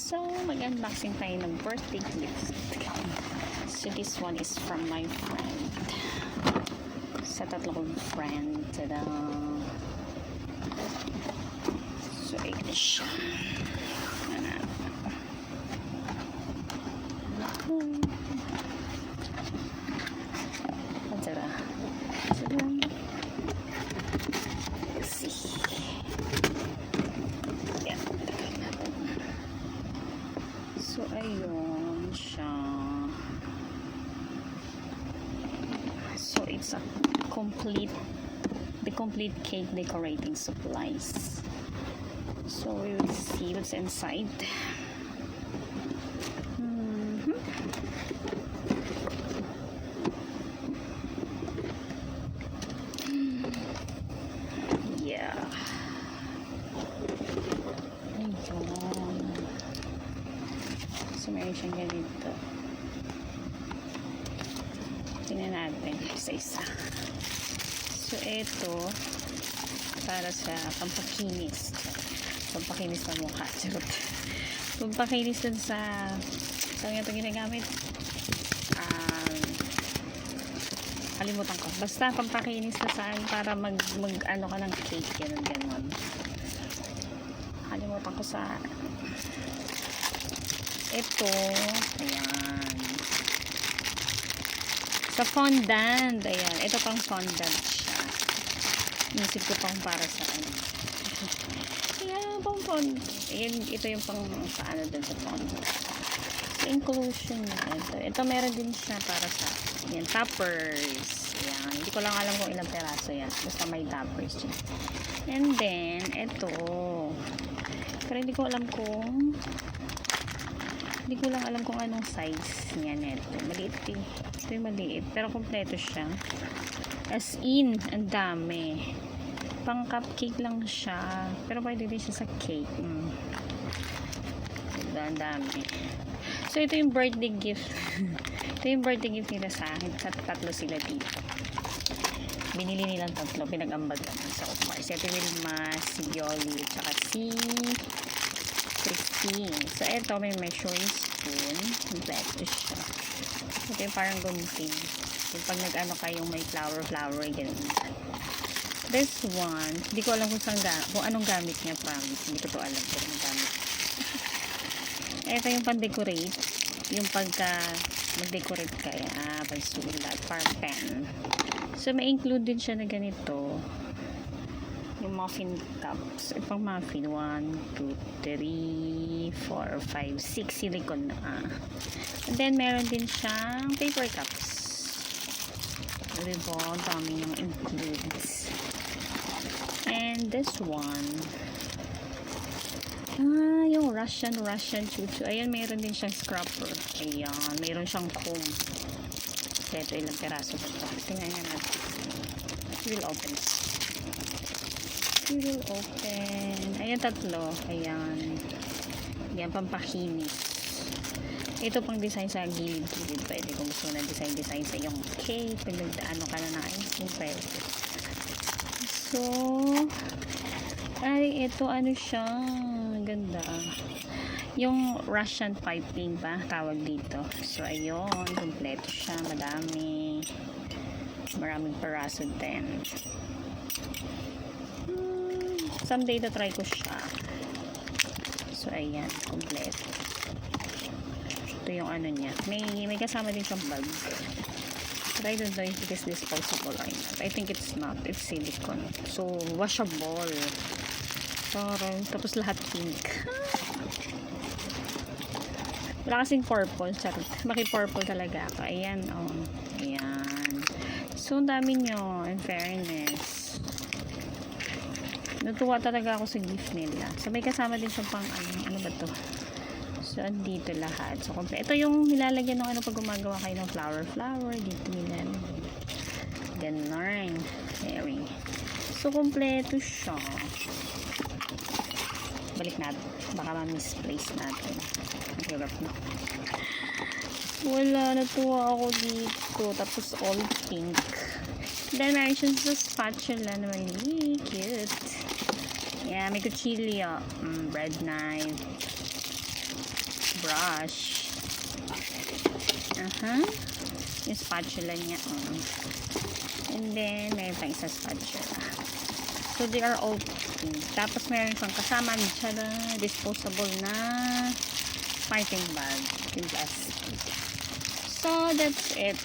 So, mag-unboxing tayo ng birthday gift. So, this one is from my friend. Sa tatlo kong friend. Tada! So, ito siya. Tada! Tada! Let's see. Yan. So, ayun siya. So, it's a the complete cake decorating supplies. So, we will see what's inside. Yeah. Ayun. So, meron siyang ganito. Tingnan natin isa-isa. So, ito para sa pampakinis. Pampakinis sa mukha. Charot. Pampakinis dun sa saan ito ginagamit? Kalimutan ko. Basta pampakinis na saan para mag ano ka ng cake. Ganun. Kalimutan ko sa ito. Ayan. Sa fondant. Ayan. Ito pang fondant siya. Inisip ko pang para sa ano. Ayan, pang fondant. Ayan, ito yung pang sa ano dun sa fondant. Sa inclusion na ito. Ito meron din siya para sa yan, toppers. Ayan. Hindi ko lang alam kung ilang peraso yan. Basta may toppers siya. And then, ito. Pero hindi ko lang alam kung anong size niya neto. Maliit eh. Ito yung maliit. Pero kompleto siya. As in, ang dami. Pang cupcake lang siya. Pero pwede din siya sa cake. Diba, ang dami. So, ito yung birthday gift. Ito yung birthday gift nila sa akin. Tatlo sila dito. Binili nilang tatlo. Pinag-ambag naman sa Upmars. Ito yung Wilma, si Yoli, tsaka si Christine. So, ito may measuring spoon. Kompleto siya. Ito yung parang gunting. Yung pag nag-ano kayong may flower, ganun. This one, hindi ko alam kung anong gamit niya, promise. Hindi ko to alam kung anong gamit. Ito yung pan-decorate. Yung pagka mag-decorate kaya, pag-sulat, parang pen. So, may include din siya na ganito. Yung muffin cups. Pang muffin. 1, 2, 3, 4, 5, 6 silicone na. And then, meron din siyang paper cups. Diba? Ang dami niyang includes. And this one. Yung Russian chuchu. Ayan, meron din siyang scrubber. Ayan, meron siyang comb. Ito, ilang peraso ba ito? Tingnan nga natin. We will open. Ayan, tatlo. Ayan. Ayan, pampakinis. Ito pang design sa gilid-gilid. Pwede kung gusto na design sa yung cake. Pinagdaano ka na na icing. Pwede. So, ay, ito ano siya. Ganda. Yung Russian piping ba? Tawag dito. So, ayun. Kompleto siya. Madami. Maraming peraso din. Someday try ko siya. So, ayan. Kompleto. Ito yung ano niya. May kasama din siyang bag. But I don't know if it is disposable or not. I think it's not. It's silicone. So, washable. Parang, tapos lahat pink. Wala kasing purple. Charot. Maki-purple talaga ako. Ayan, oh. Ayan. So, ang dami nyo. In fairness. Natuwa talaga ako sa gift nila. So, may kasama din siyang pang ano ba to? So, andito lahat. So, ito yung nilalagyan ng ano pag gumagawa kayo ng flower. Dito nilalagyan. Ganon. Very. So, kompleto siya. Balik natin. Baka ma-misplace natin. Ang hirap na. Wala. Natuwa ako dito. Tapos, all pink. Then, meron siya sa spatula naman. Cute. Yeah, may kutsilyo. Bread knife. brush. Yung spatula niya. And then, mayroon pang isa spatula. So, they are all pink. Tapos, mayroon pang kasama siya na disposable na piping bag. Yung plastic. So, that's it.